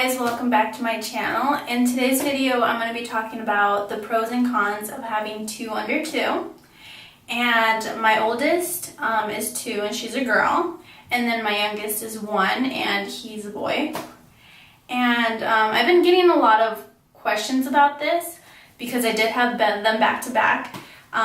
guys, welcome back to my channel. In today's video I'm going to be talking about the pros and cons of having two under two. And my oldest is 2 and she's a girl, and then my youngest is 1 and he's a boy. And I've been getting a lot of questions about this because I did have them back to back. A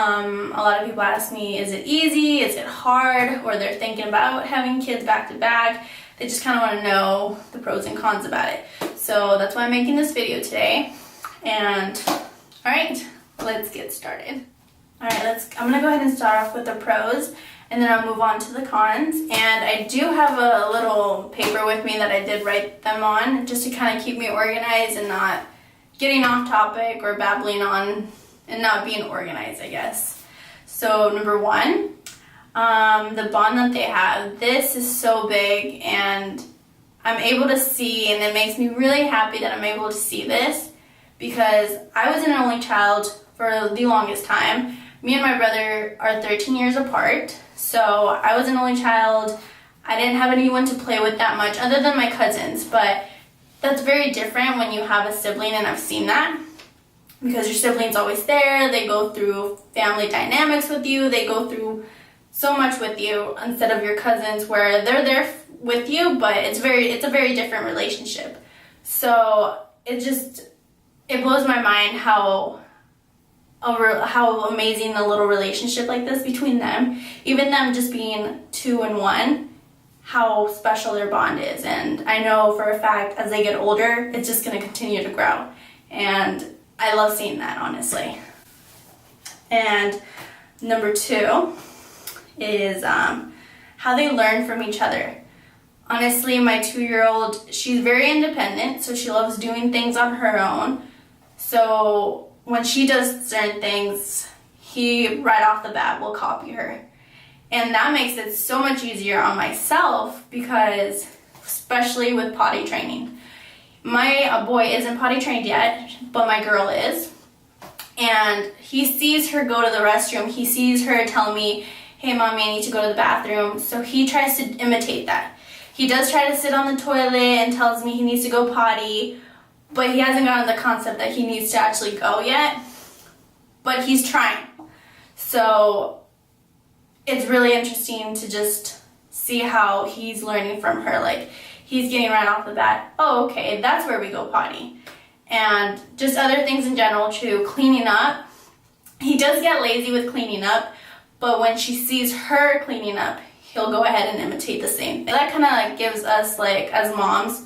lot of people ask me, is it easy, is it hard, or they're thinking about having kids back to back. They just kind of want to know the pros and cons about it. So that's why I'm making this video today. And alright, let's get started. Alright, I'm going to go ahead and start off with the pros, and then I'll move on to the cons. And I do have a little paper with me that I did write them on, just to kind of keep me organized and not getting off topic or babbling on and not being organized, I guess. So number 1, the bond that they have. This is so big, and I'm able to see, and it makes me really happy that I'm able to see this, because I was an only child for the longest time. Me and my brother are 13 years apart, so I was an only child. I didn't have anyone to play with that much other than my cousins, but that's very different when you have a sibling, and I've seen that. Because your sibling's always there, they go through family dynamics with you, they go through so much with you, instead of your cousins where they're there with you, but it's a very different relationship. So it blows my mind how amazing a little relationship like this between them, even them just being 2 and 1, how special their bond is. And I know for a fact as they get older, it's just going to continue to grow. And I love seeing that, honestly. And number 2 is how they learn from each other. Honestly, my 2-year-old, she's very independent, so she loves doing things on her own. So when she does certain things, he right off the bat will copy her. And that makes it so much easier on myself, because especially with potty training. My boy isn't potty trained yet, but my girl is. And he sees her go to the restroom. He sees her tell me, hey mommy, I need to go to the bathroom. So he tries to imitate that. He does try to sit on the toilet and tells me he needs to go potty, but he hasn't gotten the concept that he needs to actually go yet. But he's trying. So it's really interesting to just see how he's learning from her. Like, he's getting right off the bat, oh, okay, that's where we go potty. And just other things in general too, cleaning up. He does get lazy with cleaning up, but when she sees her cleaning up, he'll go ahead and imitate the same thing. That kind of like gives us, like, as moms,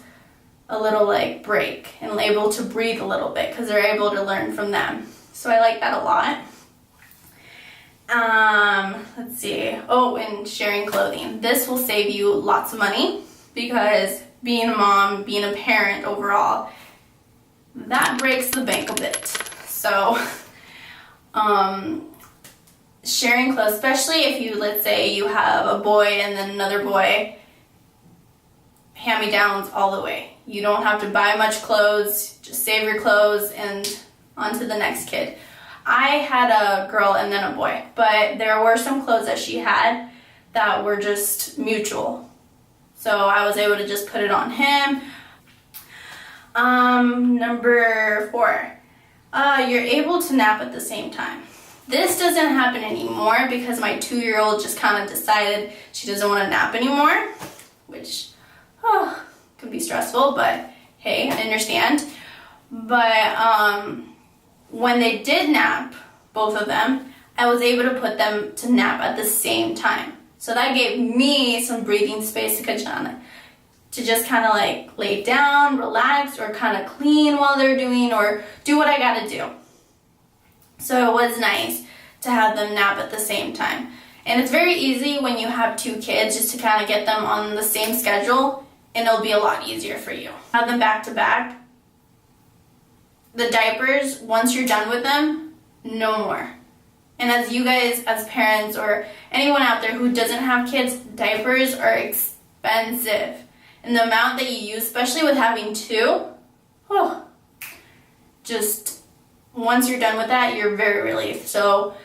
a little like break and able to breathe a little bit, because they're able to learn from them. So I like that a lot. Let's see. Oh, and sharing clothing. This will save you lots of money, because being a mom, being a parent overall, that breaks the bank a bit. So sharing clothes, especially if you, let's say you have a boy and then another boy, hand-me-downs all the way. You don't have to buy much clothes, just save your clothes and on to the next kid. I had a girl and then a boy, but there were some clothes that she had that were just mutual. So I was able to just put it on him. Number 4, you're able to nap at the same time. This doesn't happen anymore because my 2-year-old just kind of decided she doesn't want to nap anymore, which can be stressful, but hey, I understand. But when they did nap, both of them, I was able to put them to nap at the same time. So that gave me some breathing space to just kind of like lay down, relax, or kind of clean while they're doing, or do what I gotta do. So it was nice to have them nap at the same time. And it's very easy when you have 2 kids just to kind of get them on the same schedule, and it'll be a lot easier for you. Have them back to back. The diapers, once you're done with them, no more. And as you guys, as parents, or anyone out there who doesn't have kids, diapers are expensive. And the amount that you use, especially with having 2, just once you're done with that, you're very relieved. So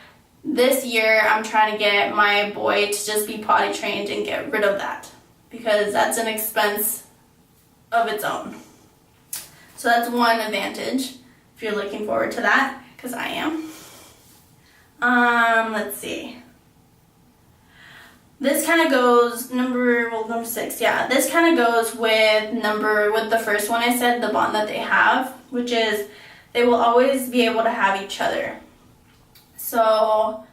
this year, I'm trying to get my boy to just be potty trained and get rid of that, because that's an expense of its own. So that's one advantage if you're looking forward to that, because I am. Let's see. This kind of goes number 6. Yeah, this kind of goes with the first one I said, the bond that they have, which is they will always be able to have each other. So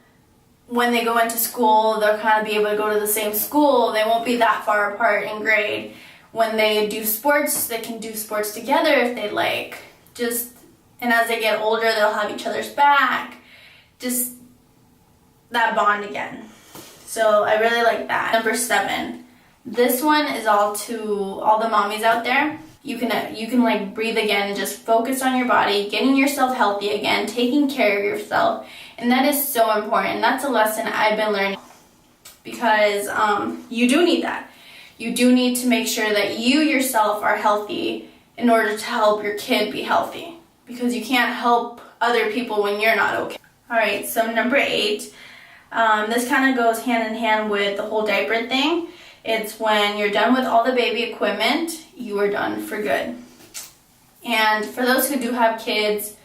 when they go into school, they'll kind of be able to go to the same school. They won't be that far apart in grade. When they do sports, they can do sports together if they like. And as they get older, they'll have each other's back. Just that bond again. So I really like that. Number 7. This one is all to all the mommies out there. You can like breathe again and just focus on your body, getting yourself healthy again, taking care of yourself. And that is so important. That's a lesson I've been learning, because you do need that. You do need to make sure that you yourself are healthy in order to help your kid be healthy, because you can't help other people when you're not okay. All right, so number 8, this kind of goes hand in hand with the whole diaper thing. It's when you're done with all the baby equipment, you are done for good. And for those who do have kids,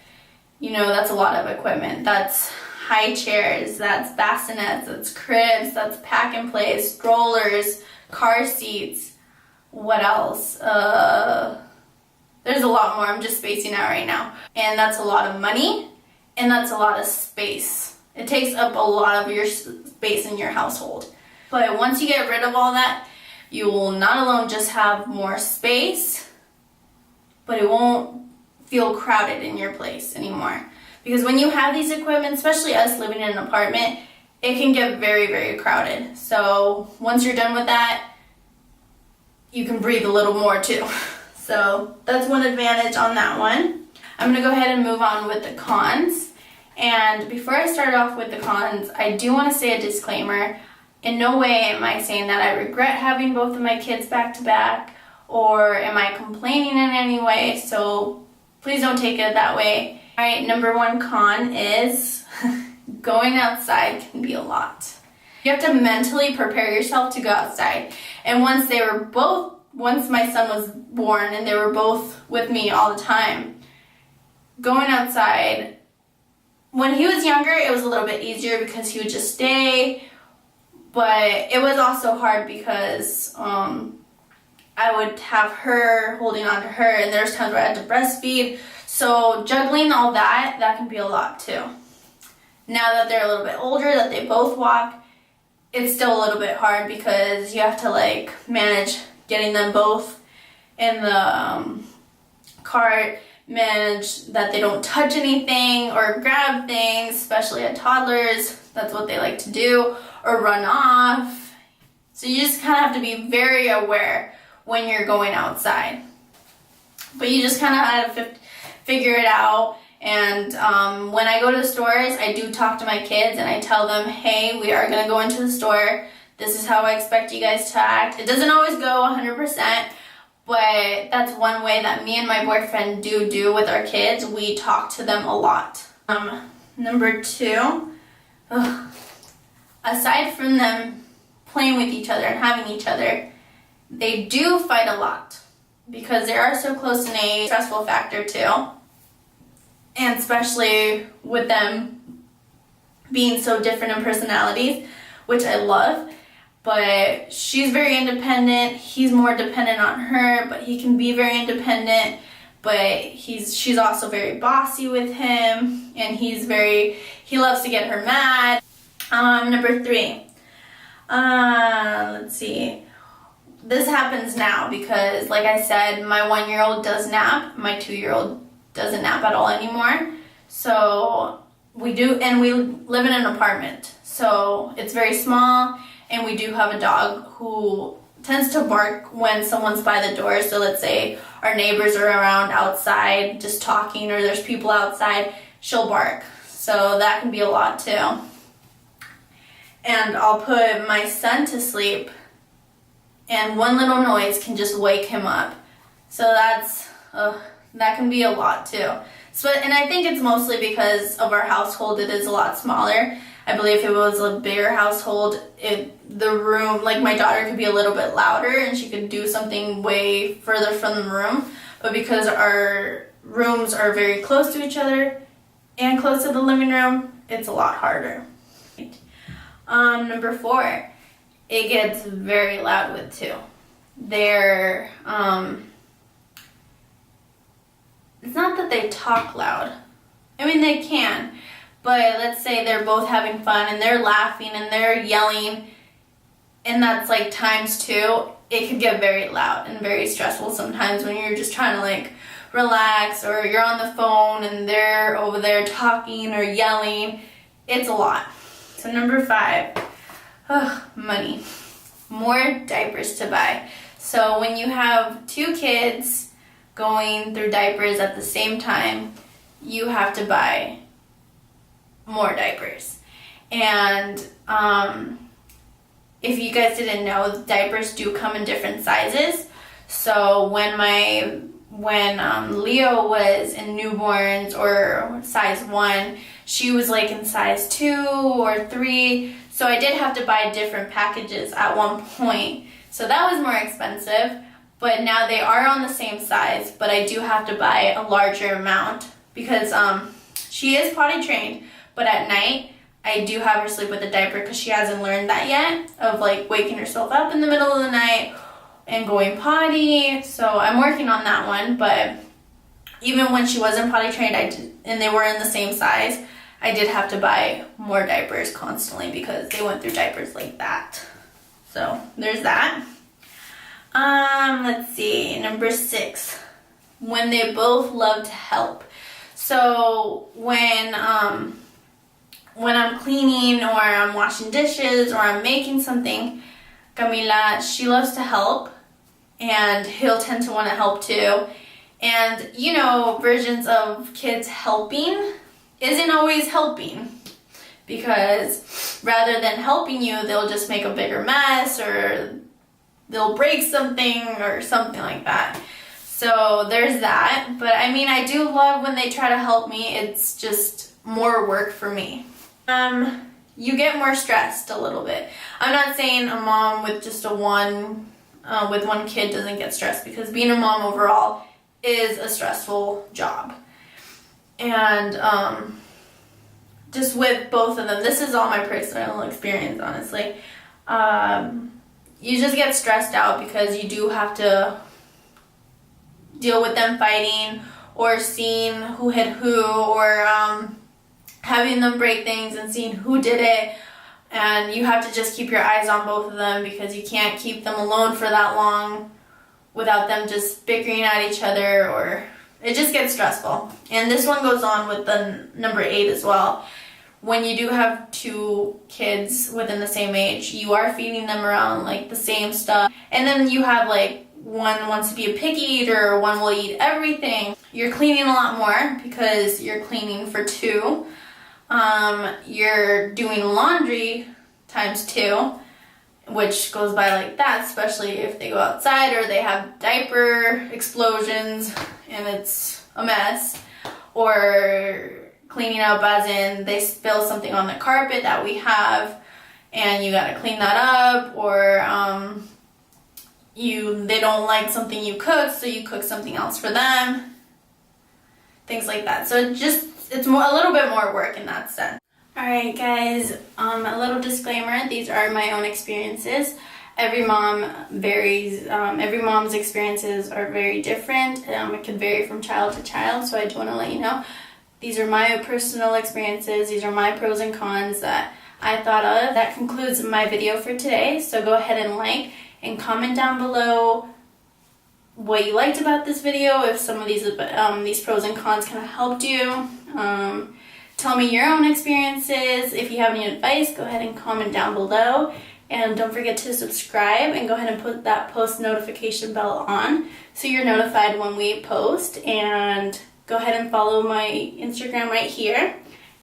you know that's a lot of equipment. That's high chairs, that's bassinets, that's cribs, that's pack and play, strollers, car seats. What else? There's a lot more. I'm just spacing out right now. And that's a lot of money, and that's a lot of space. It takes up a lot of your space in your household. But once you get rid of all that, you will not alone just have more space, but it won't feel crowded in your place anymore. Because when you have these equipment, especially us living in an apartment, it can get very, very crowded. So once you're done with that, you can breathe a little more too. So that's one advantage on that one. I'm gonna go ahead and move on with the cons. And before I start off with the cons, I do want to say a disclaimer. In no way am I saying that I regret having both of my kids back to back, or am I complaining in any way, so please don't take it that way. All right, number 1 con is going outside can be a lot. You have to mentally prepare yourself to go outside. And once my son was born and they were both with me all the time, going outside, when he was younger, it was a little bit easier because he would just stay. But it was also hard because I would have her holding on to her, and there's times where I had to breastfeed. So juggling all that can be a lot too. Now that they're a little bit older, that they both walk, it's still a little bit hard because you have to like manage getting them both in the cart, manage that they don't touch anything or grab things, especially at toddlers. That's what they like to do, or run off. So you just kind of have to be very aware when you're going outside. But you just kind of have to figure it out. And when I go to the stores, I do talk to my kids and I tell them, hey, we are going to go into the store. This is how I expect you guys to act. It doesn't always go 100%, but that's one way that me and my boyfriend do with our kids. We talk to them a lot. Number 2, aside from them playing with each other and having each other, they do fight a lot because they are so close in age. Stressful factor too. And especially with them being so different in personalities, which I love. But she's very independent. He's more dependent on her, but he can be very independent. But she's also very bossy with him, and he loves to get her mad. Number 3. Let's see. This happens now because, like I said, my 1-year-old does nap. My 2-year-old doesn't nap at all anymore. So we do, and we live in an apartment. So it's very small, and we do have a dog who tends to bark when someone's by the door. So let's say our neighbors are around outside just talking, or there's people outside, she'll bark. So that can be a lot too. And I'll put my son to sleep, and one little noise can just wake him up. So that can be a lot too. And I think it's mostly because of our household. It is a lot smaller. I believe if it was a bigger household, the room, like my daughter could be a little bit louder and she could do something way further from the room. but because our rooms are very close to each other and close to the living room, it's a lot harder. Number 4, it gets very loud with 2. They're, it's not that they talk loud. I mean, they can, but let's say they're both having fun and they're laughing and they're yelling, and that's like times 2. It could get very loud and very stressful sometimes when you're just trying to like relax, or you're on the phone and they're over there talking or yelling. It's a lot. So number 5, money. More diapers to buy. So when you have 2 kids going through diapers at the same time, you have to buy more diapers. And if you guys didn't know, diapers do come in different sizes. So when Leo was in newborns or size 1, she was like in size 2 or 3. So I did have to buy different packages at one point. So that was more expensive, but now they are on the same size, but I do have to buy a larger amount because she is potty trained, but at night I do have her sleep with a diaper because she hasn't learned that yet, of like waking herself up in the middle of the night and going potty. So I'm working on that one, but even when she wasn't potty trained, and they were in the same size, I did have to buy more diapers constantly because they went through diapers like that. So there's that. Let's see, number 6, when they both love to help. So when I'm cleaning or I'm washing dishes or I'm making something, Camila, she loves to help, and he'll tend to want to help too. And you know, versions of kids helping isn't always helping, because rather than helping you, they'll just make a bigger mess, or they'll break something or something like that. So there's that. But I mean, I do love when they try to help me. It's just more work for me. You get more stressed a little bit. I'm not saying a mom with just one kid doesn't get stressed, because being a mom overall is a stressful job. And just with both of them, this is all my personal experience, honestly. You just get stressed out because you do have to deal with them fighting, or seeing who hit who, or having them break things and seeing who did it. And you have to just keep your eyes on both of them, because you can't keep them alone for that long without them just bickering at each other, or it just gets stressful. And this one goes on with the number 8 as well. When you do have 2 kids within the same age, you are feeding them around like the same stuff. And then you have like one wants to be a picky eater, one will eat everything. You're cleaning a lot more because you're cleaning for 2. You're doing laundry times 2, which goes by like that, especially if they go outside or they have diaper explosions and it's a mess, or cleaning up as in they spill something on the carpet that we have and you gotta clean that up, or they don't like something you cook, so you cook something else for them, things like that. So it's a little bit more work in that sense. Alright guys, a little disclaimer, these are my own experiences. Every mom varies, every mom's experiences are very different. It can vary from child to child, so I do want to let you know. These are my personal experiences, these are my pros and cons that I thought of. That concludes my video for today, so go ahead and like and comment down below what you liked about this video, if some of these pros and cons kind of helped you. Tell me your own experiences. If you have any advice, go ahead and comment down below. And don't forget to subscribe, and go ahead and put that post notification bell on so you're notified when we post. And go ahead and follow my Instagram right here.